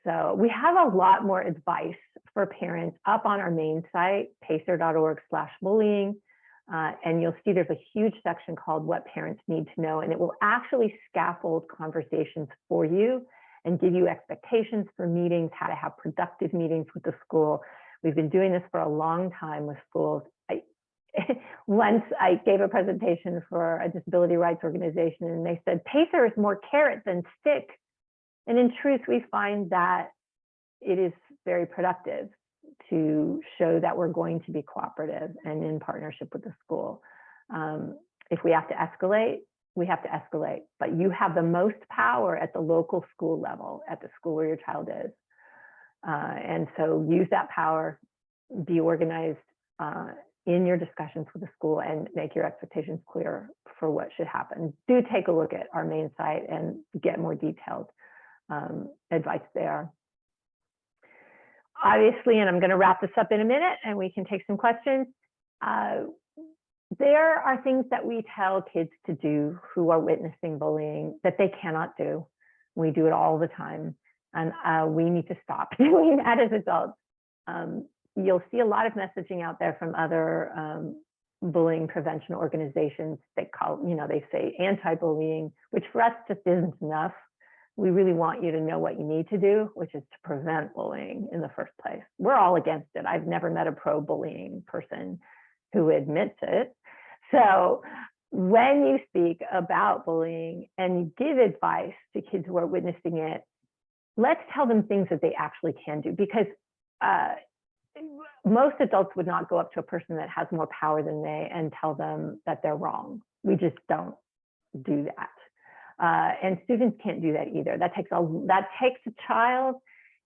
So we have a lot more advice for parents up on our main site, pacer.org/bullying. And you'll see there's a huge section called What Parents Need to Know, and it will actually scaffold conversations for you and give you expectations for meetings, how to have productive meetings with the school. We've been doing this for a long time with schools. Once I gave a presentation for a disability rights organization and they said, PACER is more carrot than stick. And in truth, we find that it is very productive to show that we're going to be cooperative and in partnership with the school. If we have to escalate, we have to escalate, but you have the most power at the local school level, at the school where your child is. And so use that power, be organized in your discussions with the school and make your expectations clear for what should happen. Do take a look at our main site and get more detailed advice there. Obviously, and I'm going to wrap this up in a minute and we can take some questions. There are things that we tell kids to do who are witnessing bullying that they cannot do. We do it all the time, and we need to stop doing that as adults. You'll see a lot of messaging out there from other bullying prevention organizations. They they say anti-bullying, which for us just isn't enough. We really want you to know what you need to do, which is to prevent bullying in the first place. We're all against it. I've never met a pro-bullying person who admits it. So when you speak about bullying and you give advice to kids who are witnessing it, let's tell them things that they actually can do, because most adults would not go up to a person that has more power than they and tell them that they're wrong. We just don't do that. And students can't do that either. That takes a child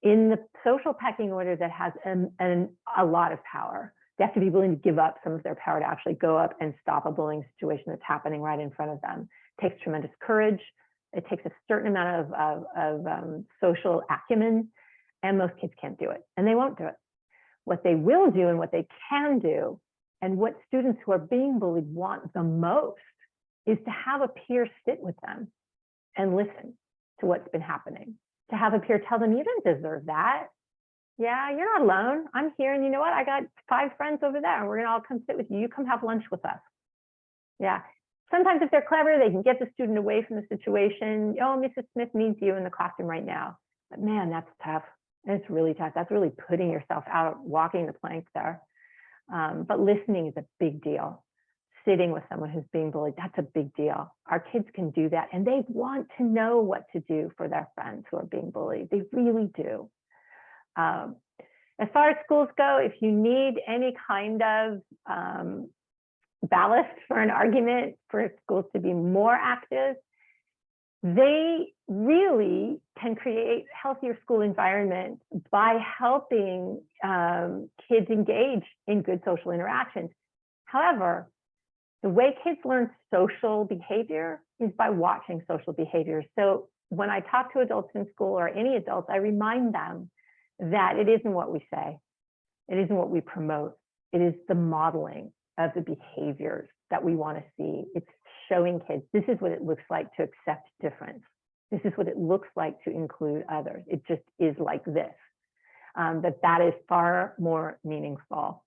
in the social pecking order that has a lot of power. They have to be willing to give up some of their power to actually go up and stop a bullying situation that's happening right in front of them. It takes tremendous courage. It takes a certain amount of social acumen, and most kids can't do it, and they won't do it. What they will do and what they can do, and what students who are being bullied want the most, is to have a peer sit with them and listen to what's been happening. To have a peer tell them, you don't deserve that. Yeah, you're not alone. I'm here, and you know what? I got 5 friends over there, and we're gonna all come sit with you. You come have lunch with us. Yeah. Sometimes if they're clever, they can get the student away from the situation. Oh, Mrs. Smith needs you in the classroom right now. But man, that's tough. And it's really tough. That's really putting yourself out, walking the plank there. But listening is a big deal. Sitting with someone who's being bullied, that's a big deal. Our kids can do that, and they want to know what to do for their friends who are being bullied. They really do. As far as schools go, if you need any kind of ballast for an argument for schools to be more active, they really can create healthier school environments by helping kids engage in good social interactions. However, the way kids learn social behavior is by watching social behavior. So when I talk to adults in school, or any adults, I remind them that it isn't what we say, it isn't what we promote, it is the modeling of the behaviors that we want to see. It's showing kids, this is what it looks like to accept difference. This is what it looks like to include others. It just is like this. That is far more meaningful.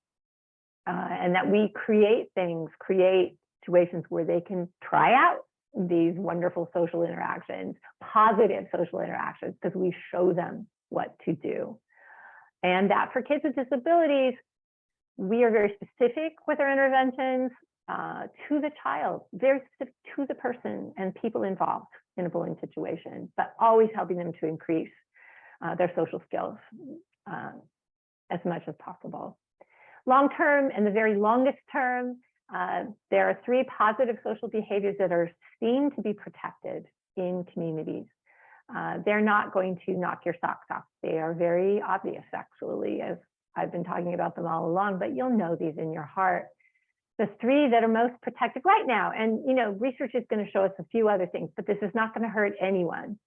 And that we create situations where they can try out these wonderful social interactions, positive social interactions, because we show them what to do. And that for kids with disabilities, we are very specific with our interventions to the child, very specific to the person and people involved in a bullying situation, but always helping them to increase their social skills as much as possible. Long term and the very longest term, there are 3 positive social behaviors that are seen to be protected in communities. They're not going to knock your socks off. They are very obvious, actually, as I've been talking about them all along, but you'll know these in your heart. The 3 that are most protected right now, and research is going to show us a few other things, but this is not going to hurt anyone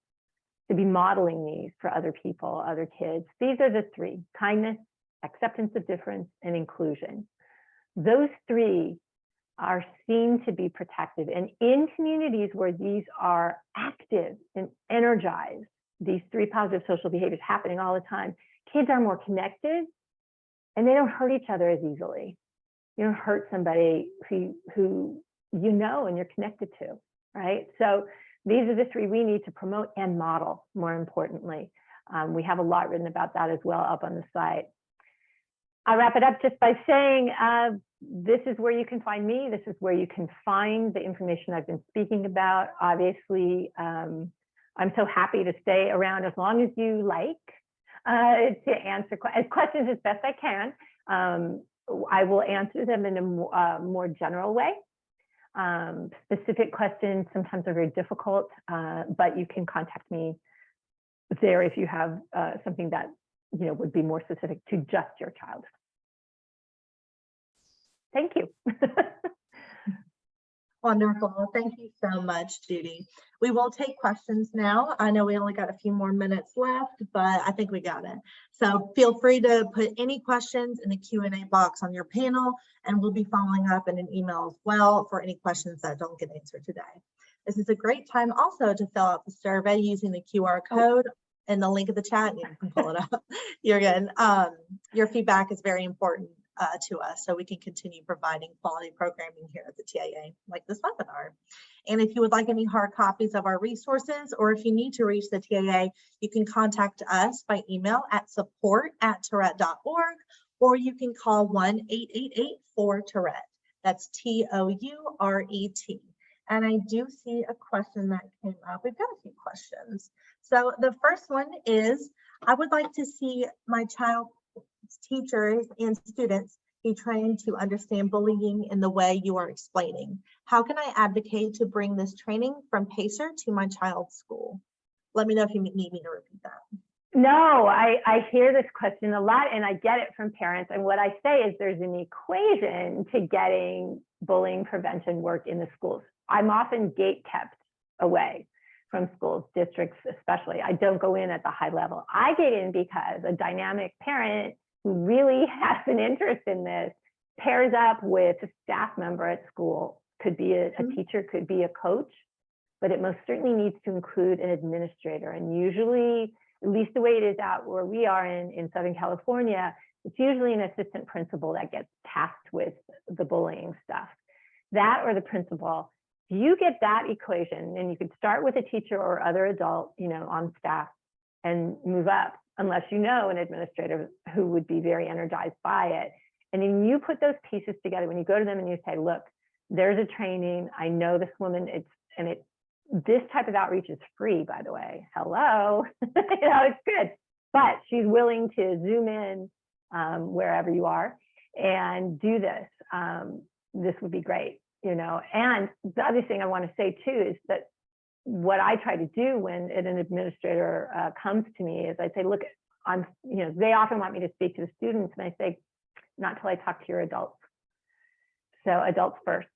to be modeling these for other people, other kids. These are the 3: kindness, acceptance of difference, and inclusion. Those 3 are seen to be protected. And in communities where these are active and energized, these 3 positive social behaviors happening all the time, kids are more connected and they don't hurt each other as easily. You don't hurt somebody who you know and you're connected to, right? So these are the 3 we need to promote and model, more importantly. We have a lot written about that as well up on the site. I'll wrap it up just by saying, this is where you can find me. This is where you can find the information I've been speaking about. Obviously, I'm so happy to stay around as long as you like to answer questions as best I can. I will answer them in a more general way. Specific questions sometimes are very difficult, but you can contact me there if you have something that would be more specific to just your child. Thank you. Wonderful. Thank you so much, Judy. We will take questions now. I know we only got a few more minutes left, but I think we got it. So feel free to put any questions in the Q&A box on your panel, and we'll be following up in an email as well for any questions that don't get answered today. This is a great time also to fill out the survey using the QR code and the link of the chat. You can pull it up. You're good. Your feedback is very important to us, so we can continue providing quality programming here at the TIA, like this webinar. And if you would like any hard copies of our resources, or if you need to reach the TIA, you can contact us by email at support@tourette.org, or you can call 1-888-4-TOURETTE. That's TOURET. And I do see a question that came up. We've got a few questions. So the first one is, I would like to see my child's teachers and students be trained to understand bullying in the way you are explaining. How can I advocate to bring this training from PACER to my child's school? Let me know if you need me to repeat that. No, I hear this question a lot, and I get it from parents. And what I say is there's an equation to getting bullying prevention work in the schools. I'm often gate kept away from schools, districts especially. I don't go in at the high level. I get in because a dynamic parent who really has an interest in this pairs up with a staff member at school. Could be a teacher, could be a coach, but it most certainly needs to include an administrator. And usually, at least the way it is out where we are in Southern California, it's usually an assistant principal that gets tasked with the bullying stuff. That or the principal. If you get that equation, and you could start with a teacher or other adult, on staff and move up, unless you know an administrator who would be very energized by it. And then you put those pieces together when you go to them and you say, look, there's a training. I know this woman, this type of outreach is free, by the way. Hello, it's good. But she's willing to zoom in wherever you are and do this. This would be great, And the other thing I want to say too is that what I try to do when an administrator comes to me is I say, look, they often want me to speak to the students, and I say, not till I talk to your adults. So adults first,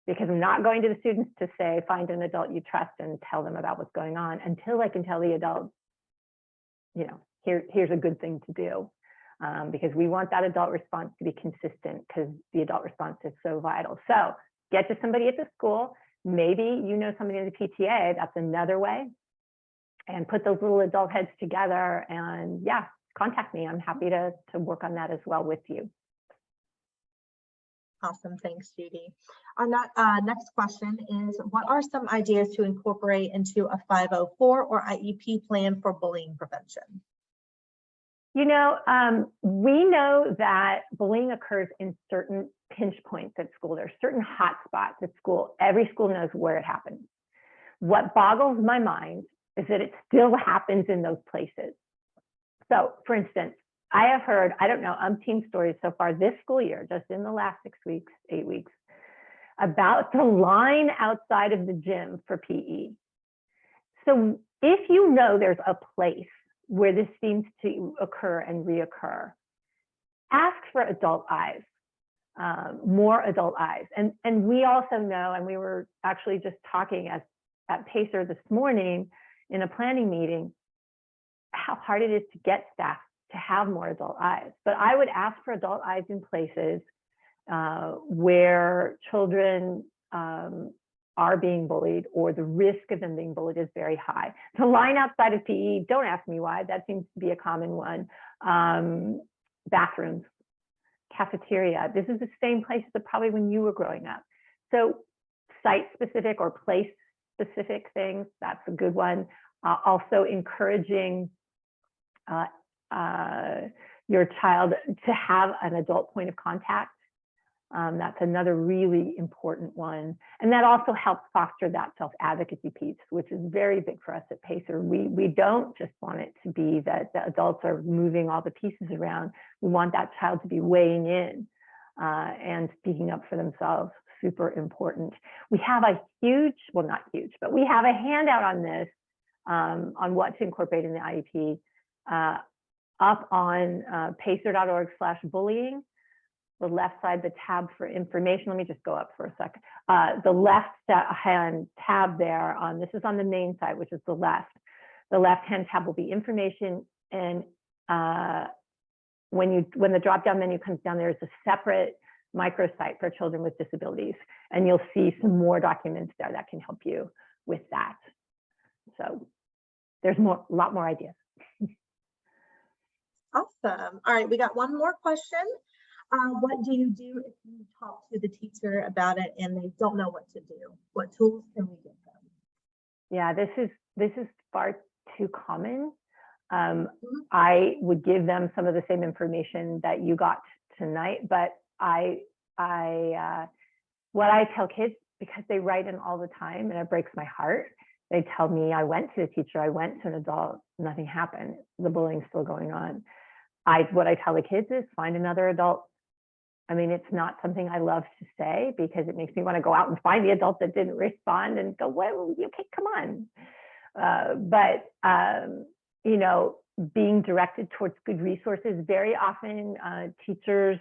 because I'm not going to the students to say, find an adult you trust and tell them about what's going on until I can tell the adult, here's a good thing to do. Because we want that adult response to be consistent, because the adult response is so vital. So get to somebody at the school. Maybe you know somebody in the PTA, that's another way. And put those little adult heads together, and yeah, contact me. I'm happy to work on that as well with you. Awesome, thanks, Judy. Our next question is, what are some ideas to incorporate into a 504 or IEP plan for bullying prevention? We know that bullying occurs in certain pinch points at school. There's certain hot spots at school. Every school knows where it happens. What boggles my mind is that it still happens in those places. So, for instance, I have heard, I don't know, umpteen stories so far this school year, just in the last 6 weeks, 8 weeks, about the line outside of the gym for PE. So if you know there's a place where this seems to occur and reoccur, ask for adult eyes, more adult eyes. And we also know, and we were actually just talking at Pacer this morning in a planning meeting, how hard it is to get staff to have more adult eyes. But I would ask for adult eyes in places where children are being bullied, or the risk of them being bullied is very high. The line outside of PE, don't ask me why, that seems to be a common one. Bathrooms, cafeteria, this is the same place that probably when you were growing up. So site-specific or place-specific things, that's a good one. Also encouraging your child to have an adult point of contact. That's another really important one. And that also helps foster that self-advocacy piece, which is very big for us at Pacer. We don't just want it to be that the adults are moving all the pieces around. We want that child to be weighing in and speaking up for themselves. Super important. We have a huge, well, not huge, but we have a handout on this, on what to incorporate in the IEP up on pacer.org/bullying. The left side, the tab for information. Let me just go up for a second. The left hand tab there on, this is on the main side, which is the left. The left-hand tab will be information, and when the drop-down menu comes down, there's a separate microsite for children with disabilities, and you'll see some more documents there that can help you with that. So there's a lot more ideas. Awesome. All right, we got one more question. What do you do if you talk to the teacher about it and they don't know what to do? What tools can we give them? Yeah, this is far too common. I would give them some of the same information that you got tonight, but what I tell kids, because they write in all the time and it breaks my heart, they tell me, I went to a teacher, I went to an adult, nothing happened. The bullying's still going on. What I tell the kids is find another adult. I mean, it's not something I love to say because it makes me want to go out and find the adult that didn't respond and go, well, okay, come on. But being directed towards good resources. Very often teachers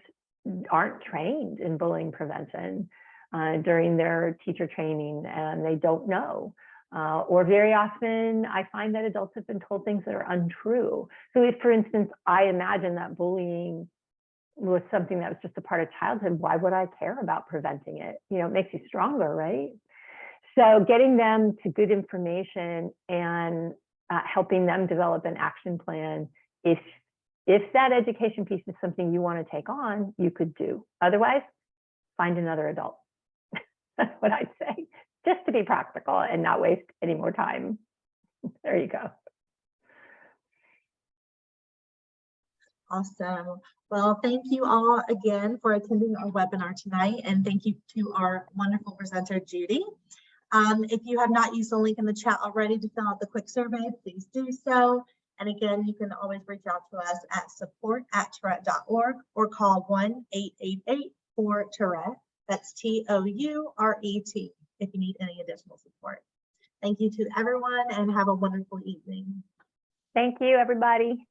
aren't trained in bullying prevention during their teacher training, and they don't know. Or very often I find that adults have been told things that are untrue. So if, for instance, I imagine that bullying was something that was just a part of childhood, why would I care about preventing it? It makes you stronger, right? So getting them to good information and helping them develop an action plan. If that education piece is something you want to take on, you could do. Otherwise, find another adult. That's what I'd say, just to be practical and not waste any more time. There you go. Awesome. Well, thank you all again for attending our webinar tonight, and thank you to our wonderful presenter, Judy. If you have not used the link in the chat already to fill out the quick survey, please do so. And again, you can always reach out to us at support@tourette.org or call 1-888-4-TOURETTE. That's TOURET if you need any additional support. Thank you to everyone and have a wonderful evening. Thank you, everybody.